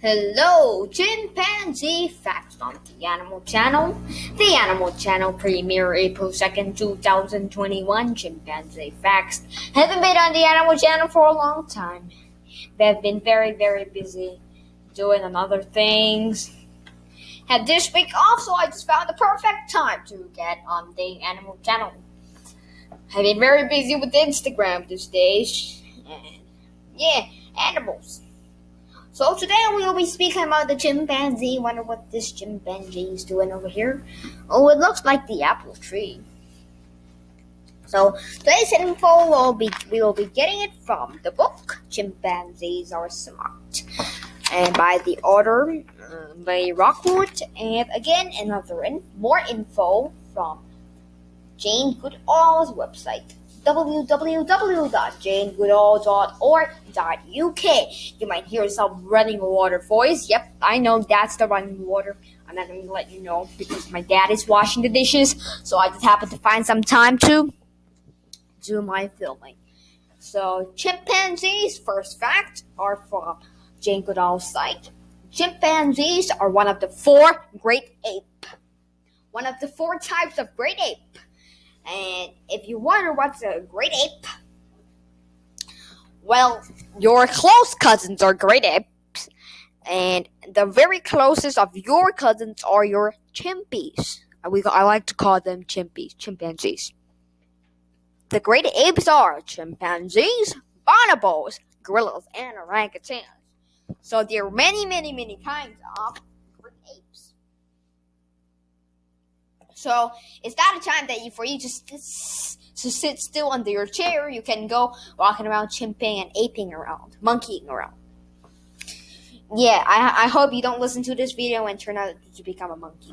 Hello, Chimpanzee Facts on the Animal Channel. The Animal Channel premiere April 2nd, 2021. Chimpanzee Facts haven't been on the Animal Channel for a long time. They've been very, very busy doing other things. Had this week off, so I just found the perfect time to get on the Animal Channel. I've been very busy with Instagram these days. And animals. So today we will be speaking about the chimpanzee. Wonder what this chimpanzee is doing over here. Oh, it looks like the apple tree. So today's info we will be getting it from the book Chimpanzees Are Smart, and by the author by Rockwood. And again, more info from Jane Goodall's website, www.janegoodall.org.uk. You might hear some running water voice. Yep, I know that's the running water. I'm not going to let you know because my dad is washing the dishes, so I just happened to find some time to do my filming. So, chimpanzees, first fact, are from Jane Goodall's site. Chimpanzees are one of the four great ape. One of the four types of great ape. And if you wonder what's a great ape, well, your close cousins are great apes, and the very closest of your cousins are your chimpies. I like to call them chimpanzees. The great apes are chimpanzees, bonobos, gorillas, and orangutans. So there are many, many, many kinds of great apes. So it's not a time that for you just to sit still under your chair. You can go walking around, chimping and aping around, monkeying around. Yeah, I hope you don't listen to this video and turn out to become a monkey.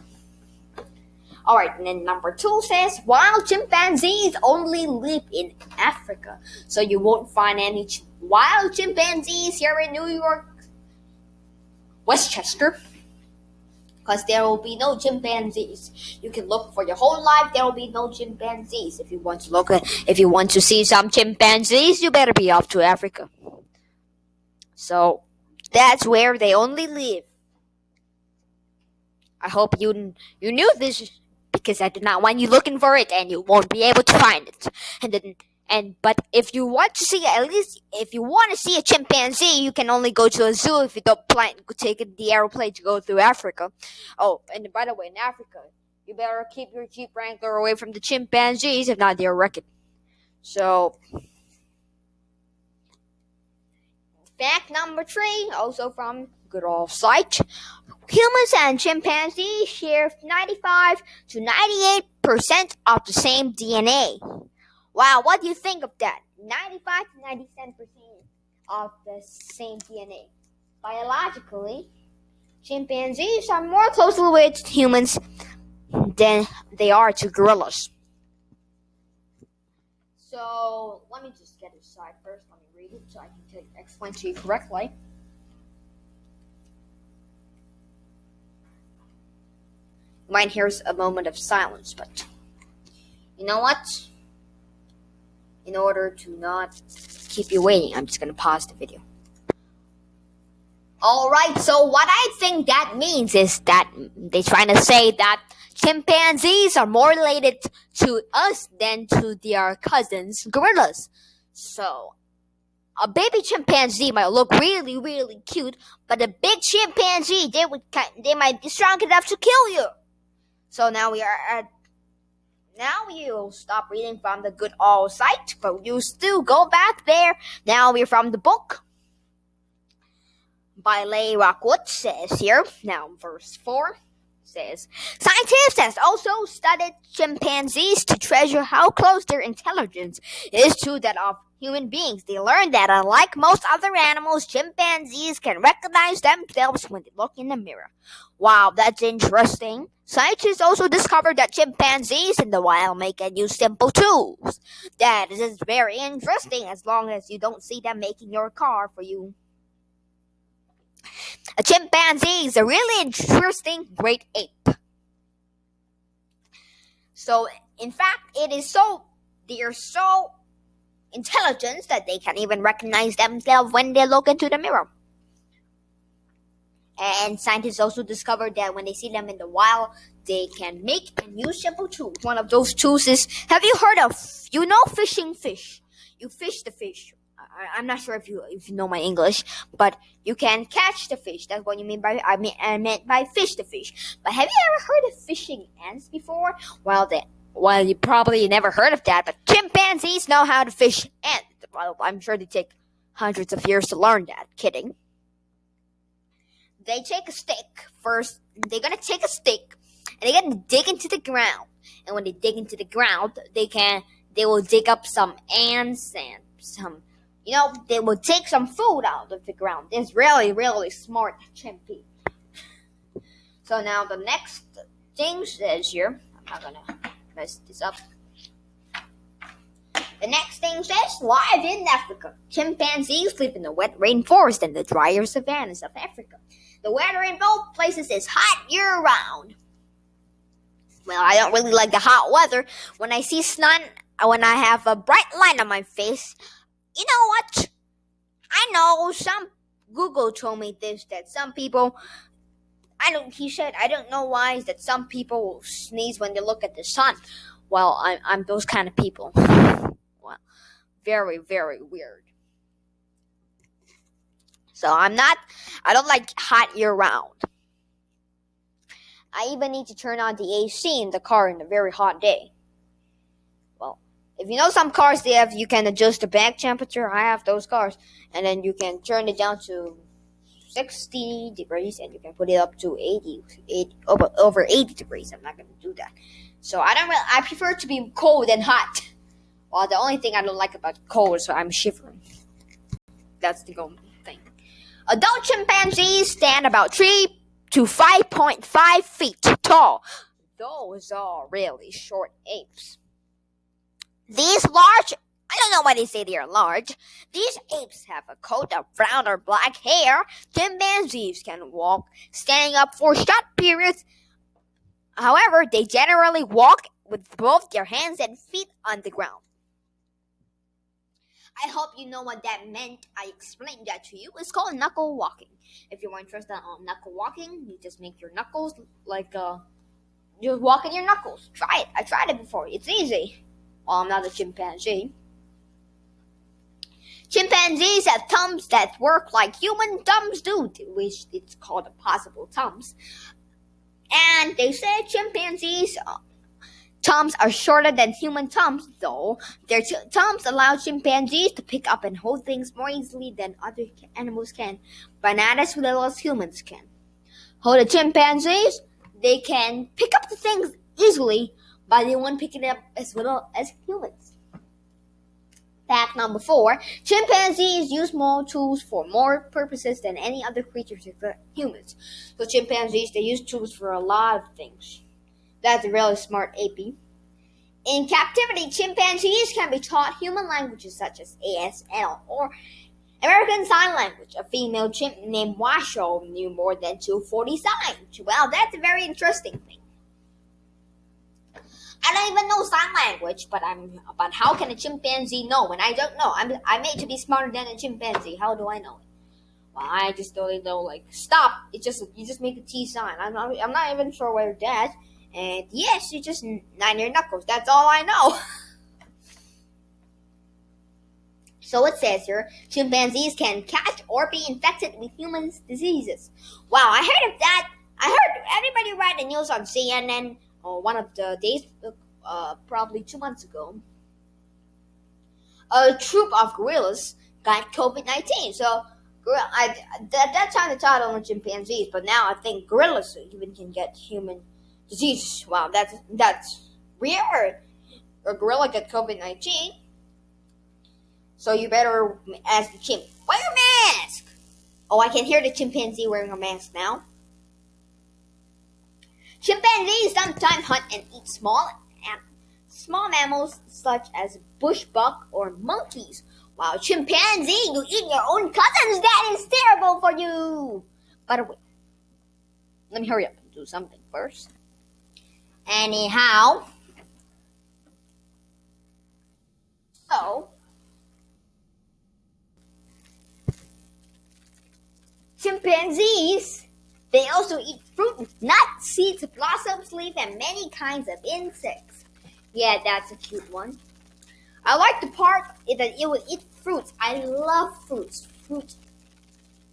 Alright, and then number 2 says, wild chimpanzees only live in Africa. So you won't find any wild chimpanzees here in New York, Westchester. Because there will be no chimpanzees. You can look for your whole life. There will be no chimpanzees. If you want to see some chimpanzees, you better be off to Africa. So that's where they only live. I hope you knew this, because I did not want you looking for it, and you won't be able to find it. But if you want to see a chimpanzee, you can only go to a zoo if you don't plan to take the aeroplane to go through Africa. Oh, and by the way, in Africa, you better keep your Jeep Wrangler away from the chimpanzees, if not they'll wreck it. So, fact number 3, also from Goodall site. Humans and chimpanzees share 95 to 98% of the same DNA. Wow, what do you think of that? 95 to 97% of the same DNA. Biologically, chimpanzees are more closely with humans than they are to gorillas. So, let me just get this side first. Let me read it so I can explain to you correctly. You might hear a moment of silence, but you know what? In order to not keep you waiting, I'm just going to pause the video. Alright, so what I think that means is that they're trying to say that chimpanzees are more related to us than to their cousins, gorillas. So, a baby chimpanzee might look really, really cute, but a big chimpanzee, they might be strong enough to kill you. So now you'll stop reading from the Goodall site, but you still go back there. Now we're from the book by Leigh Rockwood, says here. Now verse 4 says, scientists have also studied chimpanzees to treasure how close their intelligence is to that of human beings. They learned that unlike most other animals, chimpanzees can recognize themselves when they look in the mirror. Wow, that's interesting. Scientists also discovered that chimpanzees in the wild make and use simple tools. That is very interesting, as long as you don't see them making your car for you. A chimpanzee is a really interesting great ape. So, in fact, they are so intelligent that they can even recognize themselves when they look into the mirror. And scientists also discovered that when they see them in the wild, they can make and use simple tools. One of those tools is, have you heard of, fishing fish? You fish the fish. I'm not sure if you know my English, but you can catch the fish. That's what you mean by I meant by fish the fish. But have you ever heard of fishing ants before? Well, you probably never heard of that, but chimpanzees know how to fish ants. Well, I'm sure they take hundreds of years to learn that. Kidding. They take a stick first. They're gonna take a stick and they're gonna dig into the ground. And when they dig into the ground, they will dig up some ants and they will take some food out of the ground. It's really, really smart chimpy. So now the next thing says here, I'm not gonna mess this up. The next thing says, live in Africa. Chimpanzees live in the wet rainforest and the drier savannas of Africa. The weather in both places is hot year-round. Well, I don't really like the hot weather. When I see sun, when I have a bright light on my face, you know what? I know Google told me this, that some people, he said, I don't know why, is that some people sneeze when they look at the sun. Well, I'm those kind of people. Well, very, very weird. So I don't like hot year-round. I even need to turn on the AC in the car in a very hot day. Well, if you know some cars you can adjust the back temperature. I have those cars. And then you can turn it down to 60 degrees and you can put it up to over 80 degrees. I'm not going to do that. So I prefer to be cold than hot. Well, the only thing I don't like about cold is I'm shivering. That's the only thing. Adult chimpanzees stand about 3 to 5.5 feet tall. Those are really short apes. These large, I don't know why they say they are large. These apes have a coat of brown or black hair. Chimpanzees can walk standing up for short periods. However, they generally walk with both their hands and feet on the ground. I hope you know what that meant. I explained that to you. It's called knuckle walking. If you're interested on knuckle walking, you just make your knuckles you're walking your knuckles. Try it. I tried it before. It's easy. Well, I'm not a chimpanzee. Chimpanzees have thumbs that work like human thumbs do, which it's called opposable thumbs. And they say chimpanzees' thumbs are shorter than human thumbs, though. Their thumbs allow chimpanzees to pick up and hold things more easily than other animals can, but not as well as humans can. The chimpanzees, they can pick up the things easily, but they won't pick it up as well as humans. Fact number 4, chimpanzees use more tools for more purposes than any other creatures except humans. So chimpanzees, they use tools for a lot of things. That's a really smart ape. In captivity, chimpanzees can be taught human languages such as ASL or American Sign Language. A female chimp named Washoe knew more than 240 signs. Well, that's a very interesting thing. I don't even know sign language, but how can a chimpanzee know when I don't know? I'm made to be smarter than a chimpanzee. How do I know it? Well, I just don't know. Stop. You just make the T sign. I'm not even sure where that. And yes, you just nine your knuckles. That's all I know. So it says here, chimpanzees can catch or be infected with human diseases. Wow, I heard of that. I heard everybody read the news on CNN one of the days, probably 2 months ago. A troop of gorillas got COVID-19. So at that time they thought only chimpanzees, but now I think gorillas even can get human disease. Wow, that's weird. A gorilla got COVID-19. So you better ask the chimp, wear a mask. Oh, I can hear the chimpanzee wearing a mask now. Chimpanzees sometimes hunt and eat small mammals such as bush buck or monkeys. Wow, chimpanzee, you eat your own cousins. That is terrible for you. By the way, let me hurry up and do something first. Anyhow, so chimpanzees They also eat fruit, nuts, seeds, blossoms, leaves, and many kinds of insects. Yeah, that's a cute one. I like the part that it will eat fruits. I love fruits.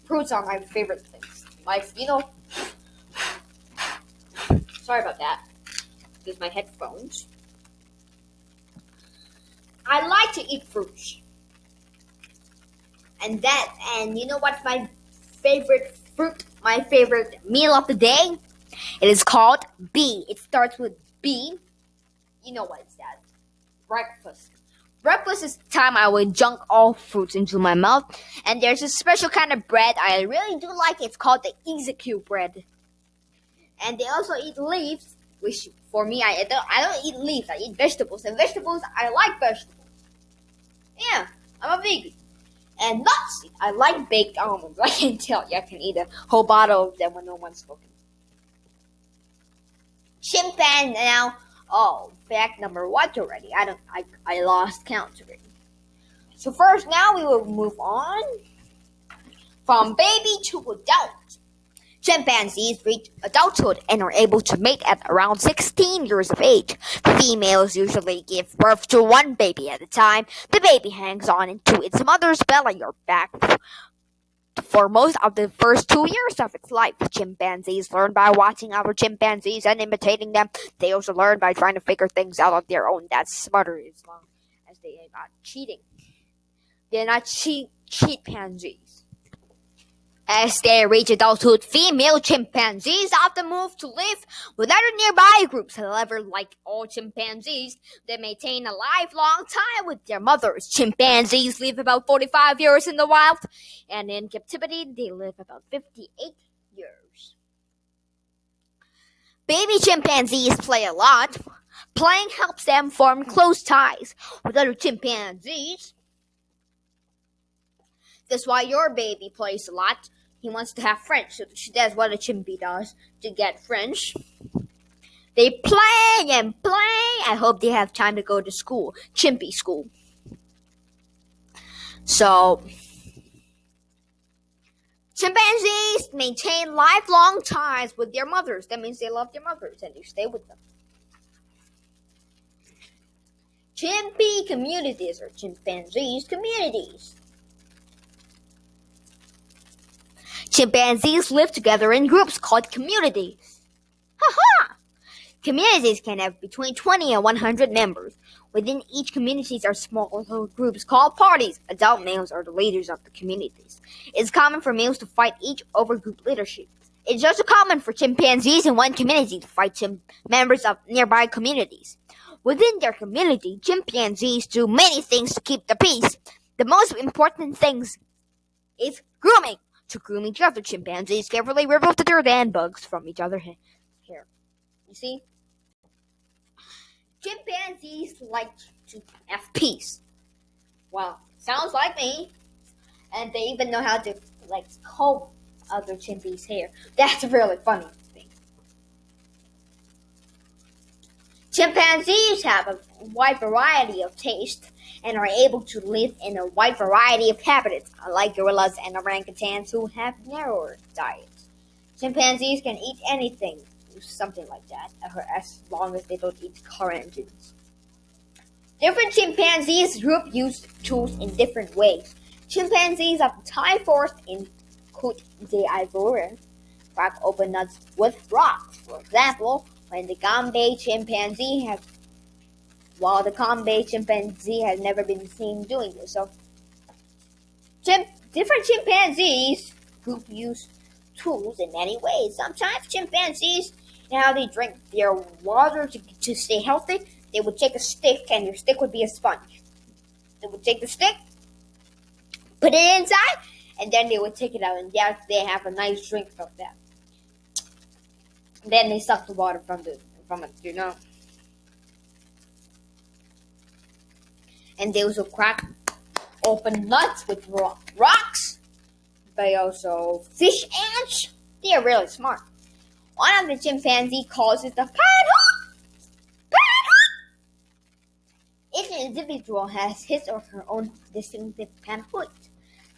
Fruits are my favorite things. Sorry about that. Use my headphones. I like to eat fruits. And you know what's my favorite fruit? My favorite meal of the day? It is called B. It starts with B. You know what is that? Breakfast. Breakfast is the time I will junk all fruits into my mouth. And there's a special kind of bread I really do like. It's called the EZQ bread. And they also eat leaves, which for me, I don't eat leaves. I eat vegetables. And vegetables, I like vegetables. Yeah, I'm a vegan. And nuts, I like baked almonds. I can tell you, I can eat a whole bottle of them when no one's looking. Chimpanzee now. Oh, fact number what already? I lost count already. So first, now we will move on from baby to adult. Chimpanzees reach adulthood and are able to mate at around 16 years of age. Females usually give birth to one baby at a time. The baby hangs on into its mother's belly or back for most of the first 2 years of its life. Chimpanzees learn by watching other chimpanzees and imitating them. They also learn by trying to figure things out on their own. That's smarter as long as they are not cheating. They're not cheat-pansies. As they reach adulthood, female chimpanzees often move to live with other nearby groups. However, like all chimpanzees, they maintain a lifelong tie with their mothers. Chimpanzees live about 45 years in the wild, and in captivity, they live about 58 years. Baby chimpanzees play a lot. Playing helps them form close ties with other chimpanzees. That's why your baby plays a lot. He wants to have friends. So that's what a chimpy does to get friends. They play and play. I hope they have time to go to school. Chimpy school. So, chimpanzees maintain lifelong ties with their mothers. That means they love their mothers and they stay with them. Chimpy communities or Chimpanzees Communities. Chimpanzees live together in groups called communities. Ha! Communities can have between 20 and 100 members. Within each community are small groups called parties. Adult males are the leaders of the communities. It's common for males to fight each over group leadership. It's also common for chimpanzees in one community to fight members of nearby communities. Within their community, chimpanzees do many things to keep the peace. The most important things is grooming. To groom each other, chimpanzees carefully remove the dirt and bugs from each other's hair. You see? Chimpanzees like to have peace. Well, sounds like me. And they even know how to comb other chimpies' hair. That's really funny to me. Chimpanzees have a wide variety of tastes and are able to live in a wide variety of habitats, unlike gorillas and orangutans who have narrower diets. Chimpanzees can eat anything, something like that, as long as they don't eat car engines. Different chimpanzees group use tools in different ways. Chimpanzees of the Thai forest in Côte d'Ivoire crack open nuts with rocks. For example, when the Gombe chimpanzee has never been seen doing this. So, different chimpanzees group use tools in many ways. Sometimes chimpanzees, how they drink their water to stay healthy, they would take a stick and your stick would be a sponge. They would take the stick, put it inside, and then they would take it out and they have a nice drink from that. Then they suck the water from it, And they also crack open nuts with rocks. They also fish ants. They are really smart. One of the chimpanzee calls it the panhoot. Each individual has his or her own distinctive panhoot,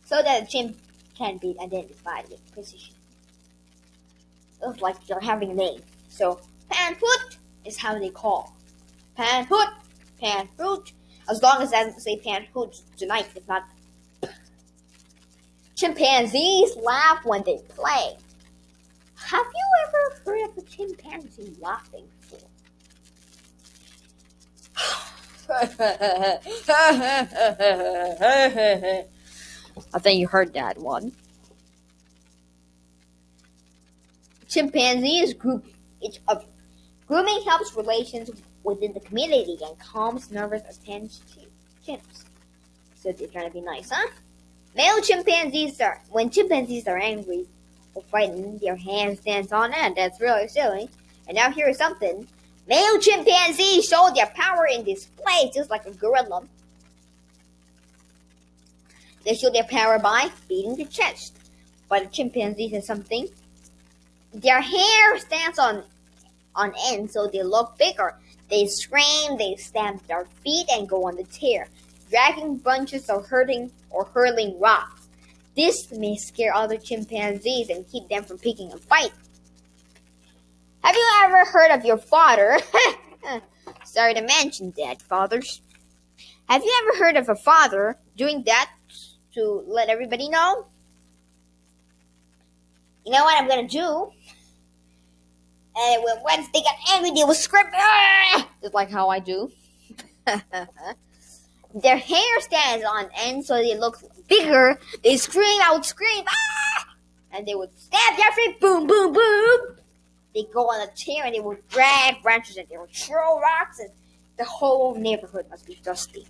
so that a chimp can be identified with precision. It's like they're having a name. So Panhoot is how they call. Panhoot, Panhoot. As long as I don't say Panhoot tonight, if not. Chimpanzees laugh when they play. Have you ever heard of a chimpanzee laughing before? I think you heard that one. Chimpanzees group each other. Grooming helps relations within the community and calms nervous attention chimps. So they're trying to be nice, huh? When chimpanzees are angry or frightened, their hands dance on end. That's really silly. And now here's something. Male chimpanzees show their power in display just like a gorilla. They show their power by beating the chest. But the chimpanzees have something. Their hair stands on end so they look bigger. They scream, they stamp their feet and go on the tear, dragging bunches or hurling rocks. This may scare other chimpanzees and keep them from picking a fight. Have you ever heard of your father? Sorry to mention that, fathers. Have you ever heard of a father doing that to let everybody know? You know what I'm going to do? And once they got angry, they will scream, "Argh!" Just like how I do. Their hair stands on end so they look bigger. They scream, I would scream, "Ah!" And they would stab their feet, boom, boom, boom. They go on a tear and they would drag branches and they would throw rocks and the whole neighborhood must be dusty.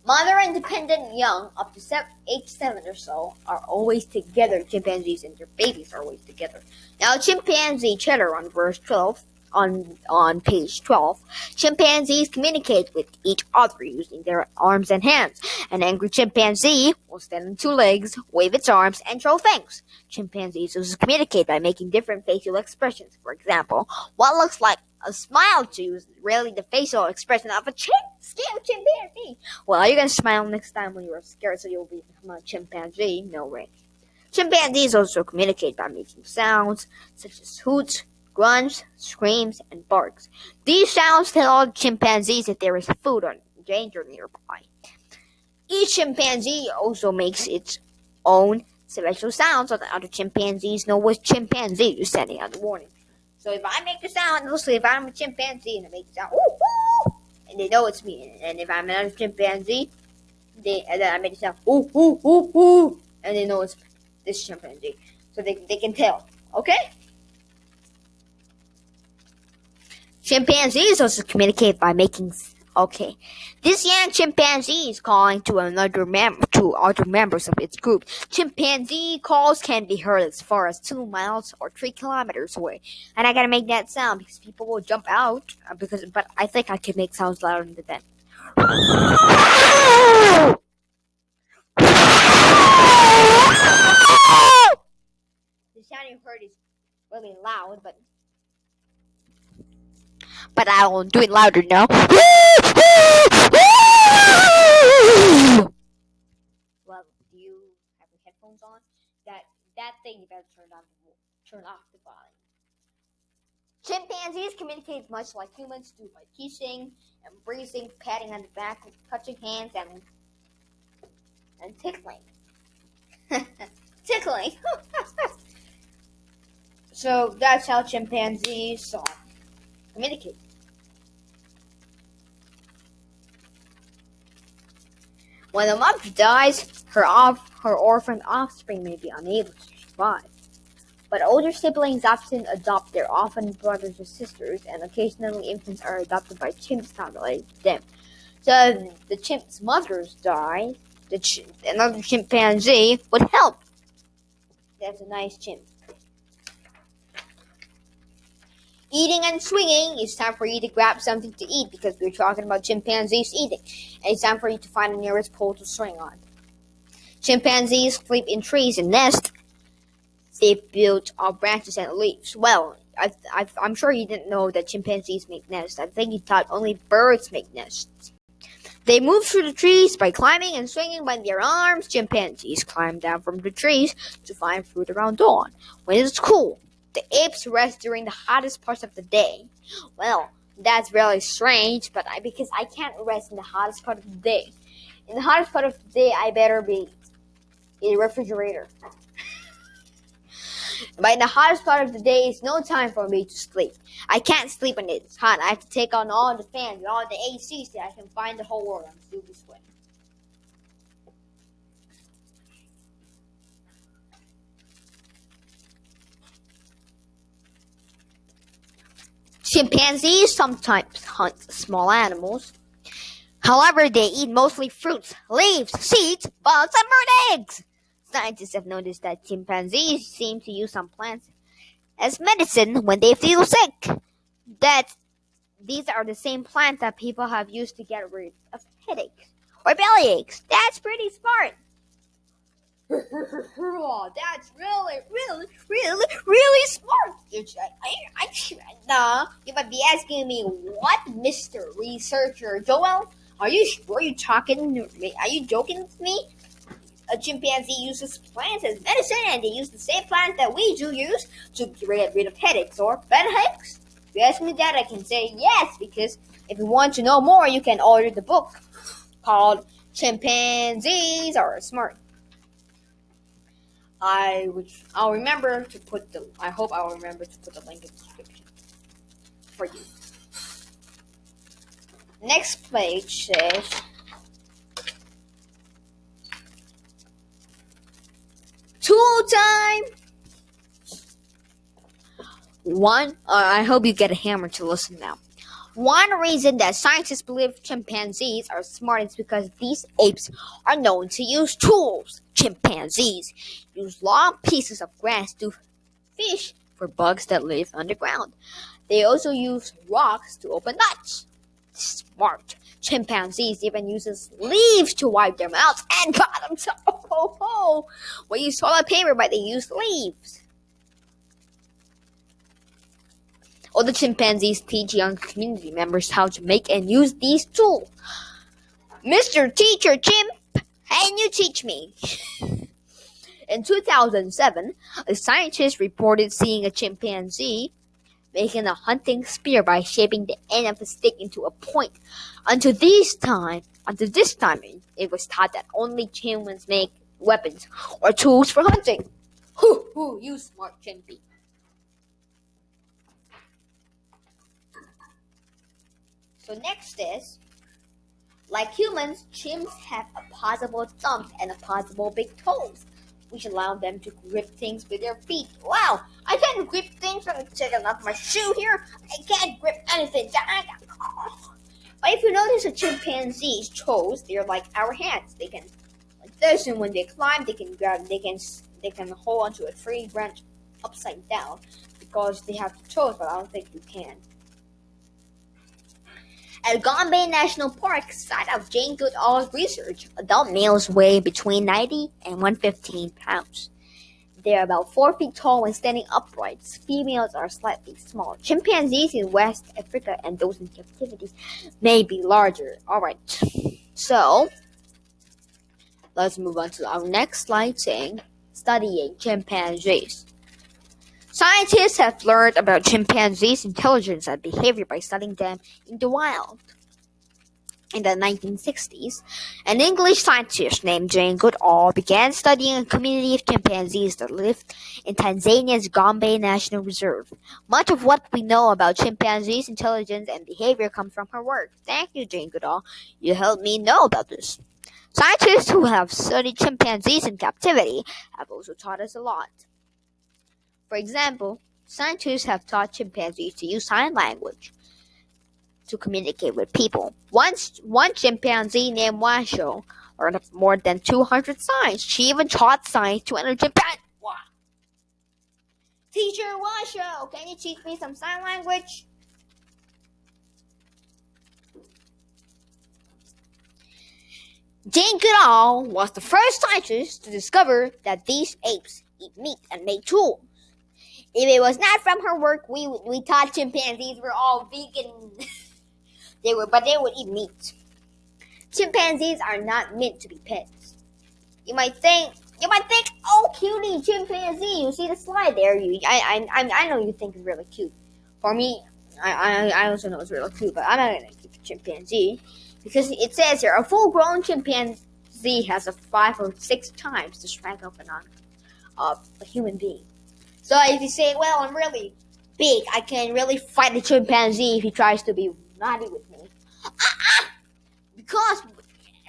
Mother and dependent young, up to age 7 or so, are always together. Chimpanzees and their babies are always together. Now, chimpanzee chatter on verse 12, on page 12. Chimpanzees communicate with each other using their arms and hands. An angry chimpanzee will stand on 2 legs, wave its arms, and throw things. Chimpanzees also communicate by making different facial expressions. For example, what looks like a smile to you is really the facial expression of a scared chimpanzee. Well, are you going to smile next time when you are scared so you'll become a chimpanzee? No way. Chimpanzees also communicate by making sounds such as hoots, grunts, screams, and barks. These sounds tell all chimpanzees that there is food or danger nearby. Each chimpanzee also makes its own special sounds so that other chimpanzees know which chimpanzee is sending out the warning. So if I make a sound, they'll say if I'm a chimpanzee and I make a sound, ooh, ooh, and they know it's me. And if I'm another chimpanzee, and then I make a sound, ooh, ooh, ooh, ooh, and they know it's this chimpanzee. So they can tell. Okay? Chimpanzees also communicate by making. Okay, this young chimpanzee is calling to other members of its group. Chimpanzee calls can be heard as far as 2 miles or 3 kilometers away, and I gotta make that sound because people will jump out. But I think I can make sounds louder than that. The sound you heard is really loud, but I will do it louder now. Well, do you have your headphones on? That thing you better turn off the volume. Chimpanzees communicate much like humans do by kissing, embracing, patting on the back, touching hands, and tickling. Tickling. So that's how chimpanzees communicate. When a mother dies, her orphaned offspring may be unable to survive. But older siblings often adopt their orphaned brothers or sisters, and occasionally infants are adopted by chimps not related to them. So if the chimp's mothers die, another chimpanzee would help. That's a nice chimp. Eating and swinging, it's time for you to grab something to eat because we're talking about chimpanzees eating. And it's time for you to find the nearest pole to swing on. Chimpanzees sleep in trees and nest. They build on branches and leaves. Well, I'm sure you didn't know that chimpanzees make nests. I think you thought only birds make nests. They move through the trees by climbing and swinging by their arms. Chimpanzees climb down from the trees to find food around dawn. When it's cool, the apes rest during the hottest parts of the day. Well, that's really strange, but because I can't rest in the hottest part of the day. In the hottest part of the day, I better be in a refrigerator. But in the hottest part of the day, it's no time for me to sleep. I can't sleep when it's hot. I have to take on all the fans and all the ACs that I can find the whole world. I'm still be sweating. Chimpanzees sometimes hunt small animals. However, they eat mostly fruits, leaves, seeds, bugs, and bird eggs. Scientists have noticed that chimpanzees seem to use some plants as medicine when they feel sick. That these are the same plants that people have used to get rid of headaches or belly aches. That's pretty smart. Oh, that's really smart. You might be asking me, what, Mr. Researcher Joel? Are you joking with me? A chimpanzee uses plants as medicine, and they use the same plants that we do use to get rid of headaches or headaches. If you ask me that, I can say yes, because if you want to know more, you can order the book called Chimpanzees Are Smart. I hope I'll remember to put the link in the description for you. Next page says, tool time! I hope you get a hammer to listen now. One reason that scientists believe chimpanzees are smart is because these apes are known to use tools. Chimpanzees use long pieces of grass to fish for bugs that live underground. They also use rocks to open nuts. Smart. Chimpanzees even uses leaves to wipe their mouths and bottoms. We use toilet paper, but they use leaves. All the chimpanzees teach young community members how to make and use these tools. Mr. Teacher Chimp, can you teach me? In 2007, a scientist reported seeing a chimpanzee making a hunting spear by shaping the end of a stick into a point. Until this time, it was thought that only humans make weapons or tools for hunting. You smart chimpy. So next is, like humans, chimps have opposable thumbs and opposable big toes, which allow them to grip things with their feet. Wow, I can't grip things. Let me take off my shoe here. I can't grip anything. But if you notice a chimpanzee's toes, they're like our hands. They can like this, and when they climb, they can hold onto a tree branch upside down because they have the toes. But I don't think you can. At Gombe National Park, site of Jane Goodall's research, adult males weigh between 90 and 115 pounds. They are about 4 feet tall when standing upright. Females are slightly smaller. Chimpanzees in West Africa and those in captivity may be larger. Alright, so let's move on to our next slide saying, studying chimpanzees. Scientists have learned about chimpanzees' intelligence and behavior by studying them in the wild. In the 1960s, an English scientist named Jane Goodall began studying a community of chimpanzees that lived in Tanzania's Gombe National Reserve. Much of what we know about chimpanzees' intelligence and behavior comes from her work. Thank you, Jane Goodall. You helped me know about this. Scientists who have studied chimpanzees in captivity have also taught us a lot. For example, scientists have taught chimpanzees to use sign language to communicate with people. One chimpanzee named Washo learned more than 200 signs. She even taught signs to another chimpanzee. Wow. Teacher Washo, can you teach me some sign language? Jane Goodall was the first scientist to discover that these apes eat meat and make tools. If it was not from her work, we thought chimpanzees were all vegan. They would eat meat. chimpanzees are not meant to be pets. You might think, oh, cutie chimpanzee. You see the slide there. I know you think it's really cute. For me, I also know it's really cute, but I'm not gonna keep a chimpanzee because it says here a full-grown chimpanzee has a 5 or 6 times the strength of a human being. So if you say, well, I'm really big, I can really fight the chimpanzee if he tries to be naughty with me. Because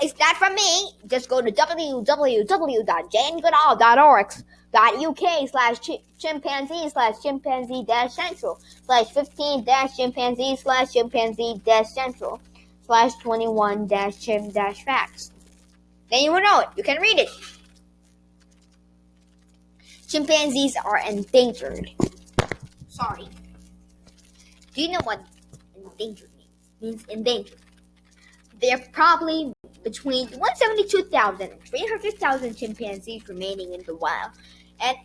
it's not from me. Just go to www.chimpanzee-chimpanzee-central/15-chimpanzee-central/21-chim-facts. Then you will know it. You can read it. Chimpanzees are endangered. Sorry. Do you know what endangered means? It means endangered. There are probably between 172,000 and 300,000 chimpanzees remaining in the wild. And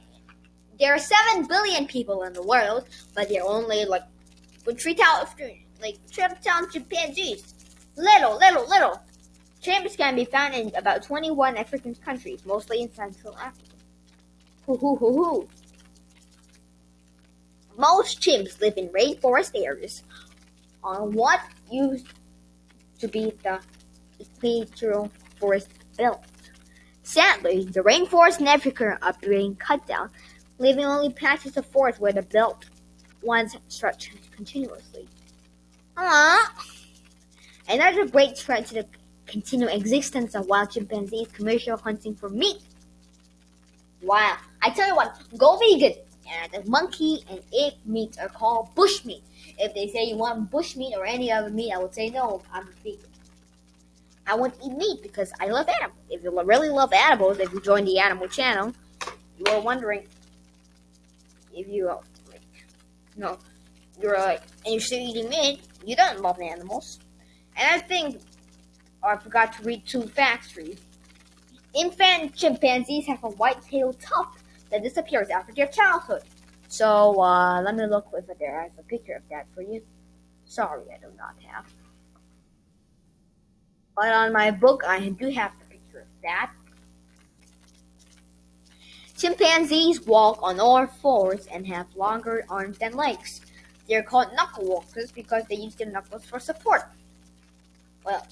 there are 7 billion people in the world, but there are only like 3,000 chimpanzees. Little. Chimps can be found in about 21 African countries, mostly in Central Africa. Most chimps live in rainforest areas on what used to be the equatorial forest belt. Sadly, the rainforests in Africa are being cut down, leaving only patches of forest where the belt once stretched continuously. Another great threat to the continued existence of wild chimpanzees is commercial hunting for meat. Wow, I tell you what, go vegan. And the monkey and ape meat are called bush meat. If they say you want bush meat or any other meat, I would say no, I'm a vegan. I won't eat meat because I love animals. If you really love animals, if you join the animal channel, you are wondering if you're and you're still eating meat, you don't love animals. And I think I forgot to read 2 facts for you. Infant chimpanzees have a white tail tuft that disappears after their childhood. So let me look if there is a picture of that for you. Sorry, I do not have. But on my book, I do have the picture of that. Chimpanzees walk on all 4s and have longer arms than legs. They're called knuckle walkers because they use their knuckles for support. Well,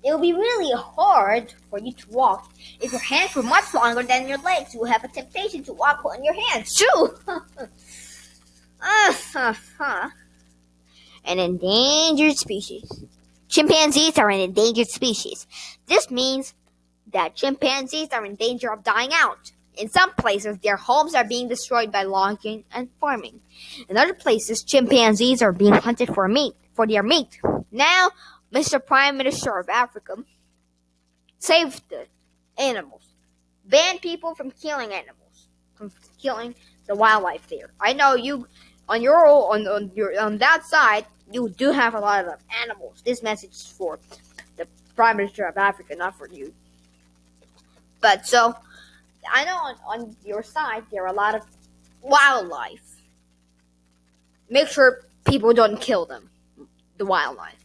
it will be really hard for you to walk if your hands were much longer than your legs. You will have a temptation to walk on your hands too. An endangered species. Chimpanzees are an endangered species. This means that chimpanzees are in danger of dying out. In some places, their homes are being destroyed by logging and farming. In other places, chimpanzees are being hunted for their meat. Now, Mr. Prime Minister of Africa, save the animals. Ban people from killing animals, from killing the wildlife there. I know you, on that side, you do have a lot of animals. This message is for the Prime Minister of Africa, not for you. But so, I know on your side there are a lot of wildlife. Make sure people don't kill them, the wildlife.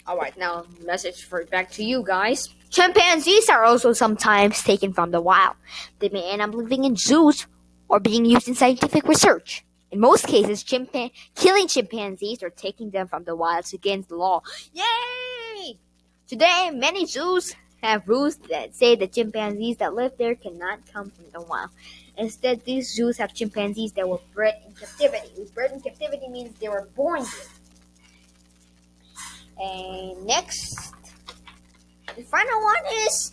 Alright, now message back to you guys. Chimpanzees are also sometimes taken from the wild. They may end up living in zoos or being used in scientific research. In most cases, killing chimpanzees or taking them from the wild is against the law. Yay! Today, many zoos have rules that say the chimpanzees that live there cannot come from the wild. Instead, these zoos have chimpanzees that were bred in captivity. Bred in captivity means they were born there. And next, the final one is,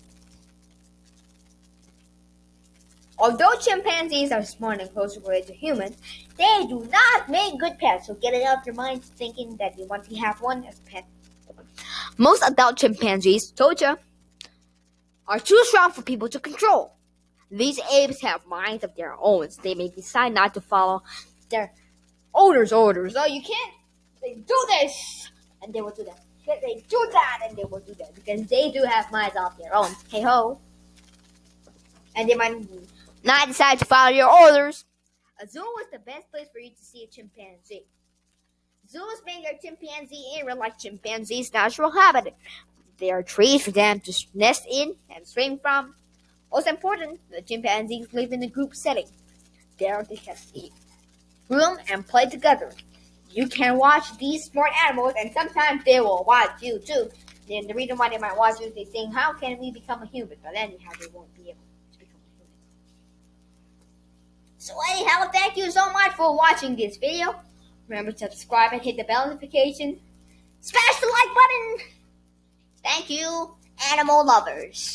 although chimpanzees are smart and closely related to humans, they do not make good pets. So get it out of your mind thinking that you want to have one as a pet. Most adult chimpanzees, told you, are too strong for people to control. These apes have minds of their own. So they may decide not to follow their owners' orders. Oh, you can't. They do this. And they will do that. They do that, and they will do that because they do have minds of their own. Hey ho! And they might not decide to follow your orders. A zoo is the best place for you to see a chimpanzee. Zoos make a chimpanzee area like chimpanzees' natural habitat. There are trees for them to nest in and swing from. Most important, the chimpanzees live in a group setting. There they can eat, room, and play together. You can watch these smart animals, and sometimes they will watch you too. And the reason why they might watch you is they think, how can we become a human? But anyhow, they won't be able to become a human. So anyhow, thank you so much for watching this video. Remember to subscribe and hit the bell notification. Smash the like button! Thank you, animal lovers.